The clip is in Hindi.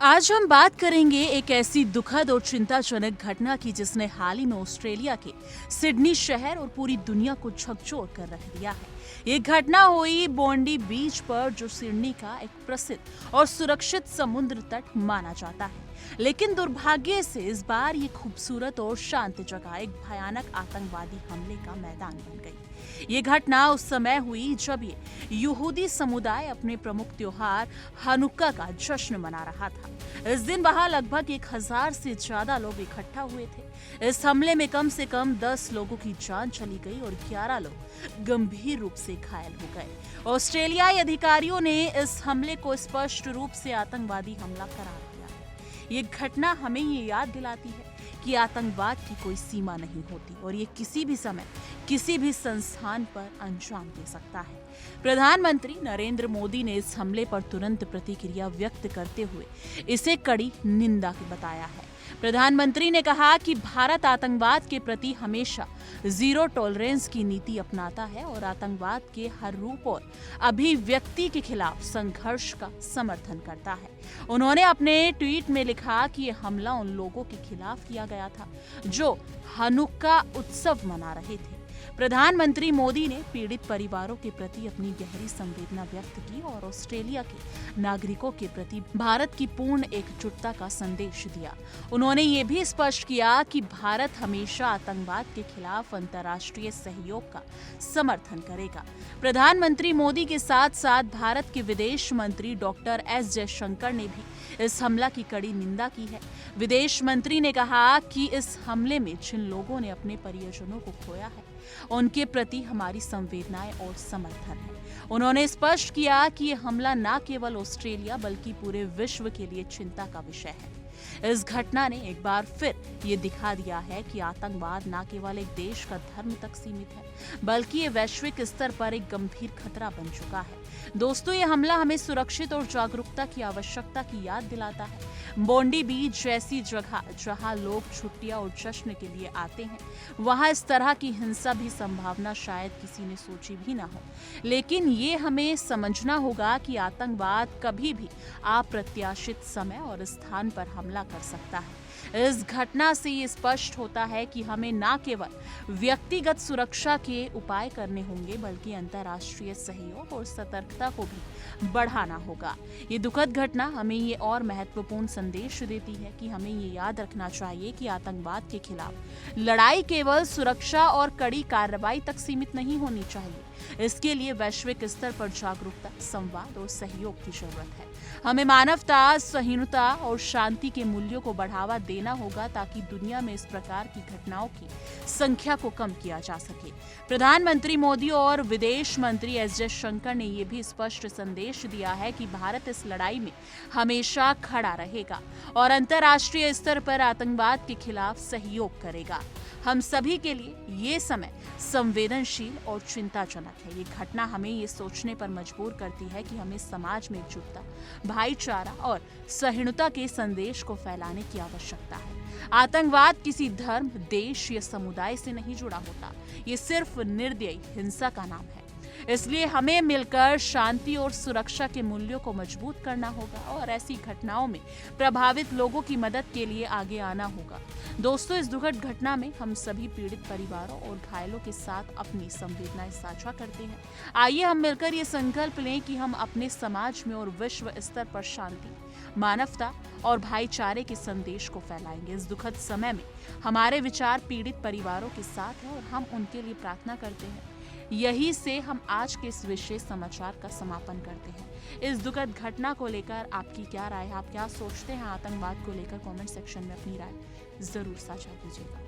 आज हम बात करेंगे एक ऐसी दुखद और चिंताजनक घटना की जिसने हाल ही में ऑस्ट्रेलिया के सिडनी शहर और पूरी दुनिया को झकझोर कर रख दिया है। ये घटना हुई बोंडी बीच पर, जो सिडनी का एक प्रसिद्ध और सुरक्षित समुद्र तट माना जाता है। लेकिन दुर्भाग्य से इस बार ये खूबसूरत और शांत जगह एक भयानक आतंकवादी हमले का मैदान बन गई। ये घटना उस समय हुई जब ये यहूदी समुदाय अपने प्रमुख त्योहार हनुक्का का जश्न मना रहा था। इस दिन वहां लगभग 1000 से ज्यादा लोग इकट्ठा हुए थे। इस हमले में कम से कम 10 लोगों की जान चली गई और 11 लोग गंभीर रूप से घायल हो गए। ऑस्ट्रेलियाई अधिकारियों ने इस हमले को स्पष्ट रूप से आतंकवादी हमला करार दिया है। ये घटना हमें ये याद दिलाती है कि आतंकवाद की कोई सीमा नहीं होती और ये किसी भी समय किसी भी संस्थान पर अंजाम दे सकता है। प्रधानमंत्री नरेंद्र मोदी ने इस हमले पर तुरंत प्रतिक्रिया व्यक्त करते हुए इसे कड़ी निंदा बताया है। प्रधानमंत्री ने कहा कि भारत आतंकवाद के प्रति हमेशा जीरो टॉलरेंस की नीति अपनाता है और आतंकवाद के हर रूप और अभिव्यक्ति के खिलाफ संघर्ष का समर्थन करता है। उन्होंने अपने ट्वीट में लिखा कि यह हमला उन लोगों के खिलाफ किया गया था जो हनुक्का उत्सव मना रहे थे। प्रधानमंत्री मोदी ने पीड़ित परिवारों के प्रति अपनी गहरी संवेदना व्यक्त की और ऑस्ट्रेलिया के नागरिकों के प्रति भारत की पूर्ण एकजुटता का संदेश दिया। उन्होंने ये भी स्पष्ट किया कि भारत हमेशा आतंकवाद के खिलाफ अंतर्राष्ट्रीय सहयोग का समर्थन करेगा। प्रधानमंत्री मोदी के साथ साथ भारत के विदेश मंत्री डॉक्टर एस जयशंकर ने भी इस हमला की कड़ी निंदा की है। विदेश मंत्री ने कहा कि इस हमले में जिन लोगों ने अपने परिजनों को खोया है उनके प्रति हमारी संवेदनाएं और समर्थन है। उन्होंने स्पष्ट किया कि यह हमला न केवल ऑस्ट्रेलिया बल्कि पूरे विश्व के लिए चिंता का विषय है। इस घटना ने एक बार फिर ये दिखा दिया है कि आतंकवाद न केवल एक देश का धर्म तक सीमित है बल्कि ये वैश्विक स्तर पर एक गंभीर खतरा बन चुका है। दोस्तों, ये हमला हमें सुरक्षित और जागरूकता की आवश्यकता की याद दिलाता है। बोंडी बीच जैसी जगह जहां लोग छुट्टियां और जश्न के लिए आते हैं, वहां इस तरह की हिंसा भी संभावना शायद किसी ने सोची भी ना हो। लेकिन ये हमें समझना होगा कि आतंकवाद कभी भी अप्रत्याशित समय और स्थान पर हमला कर सकता है। इस घटना से ये स्पष्ट होता है कि हमें न केवल व्यक्तिगत सुरक्षा के उपाय करने होंगे बल्कि अंतर्राष्ट्रीय सहयोग और सतर्कता को भी बढ़ाना होगा। ये दुखद घटना हमें ये और महत्वपूर्ण संदेश देती है कि हमें ये याद रखना चाहिए कि आतंकवाद के खिलाफ लड़ाई केवल सुरक्षा और कड़ी कार्रवाई तक सीमित नहीं होनी चाहिए। इसके लिए वैश्विक स्तर पर जागरूकता, संवाद और सहयोग की जरूरत है। हमें मानवता, सहिष्णुता और शांति के मूल्यों को बढ़ावा देना होगा ताकि दुनिया में इस प्रकार की घटनाओं की संख्या को कम किया जा सके। प्रधानमंत्री मोदी और विदेश मंत्री एस जयशंकर ने यह भी स्पष्ट संदेश दिया है कि भारत इस लड़ाई में हमेशा खड़ा रहेगा और अंतर्राष्ट्रीय स्तर पर आतंकवाद के खिलाफ सहयोग करेगा। हम सभी के लिए ये समय संवेदनशील और चिंताजनक है। ये घटना हमें ये सोचने पर मजबूर करती है कि हमें समाज में एकजुटता, भाईचारा और सहिष्णुता के संदेश को फैलाने की आवश्यकता है। आतंकवाद किसी धर्म, देश या समुदाय से नहीं जुड़ा होता। ये सिर्फ निर्दयी हिंसा का नाम है। इसलिए हमें मिलकर शांति और सुरक्षा के मूल्यों को मजबूत करना होगा और ऐसी घटनाओं में प्रभावित लोगों की मदद के लिए आगे आना होगा। दोस्तों, इस दुखद घटना में हम सभी पीड़ित परिवारों और घायलों के साथ अपनी संवेदनाएं साझा करते हैं। आइए हम मिलकर ये संकल्प लें कि हम अपने समाज में और विश्व स्तर पर शांति, मानवता और भाईचारे के संदेश को फैलाएंगे। इस दुखद समय में हमारे विचार पीड़ित परिवारों के साथ हैं और हम उनके लिए प्रार्थना करते हैं। यही से हम आज के इस विशेष समाचार का समापन करते हैं। इस दुखद घटना को लेकर आपकी क्या राय है? आप क्या सोचते हैं आतंकवाद को लेकर? कमेंट सेक्शन में अपनी राय जरूर साझा कीजिएगा।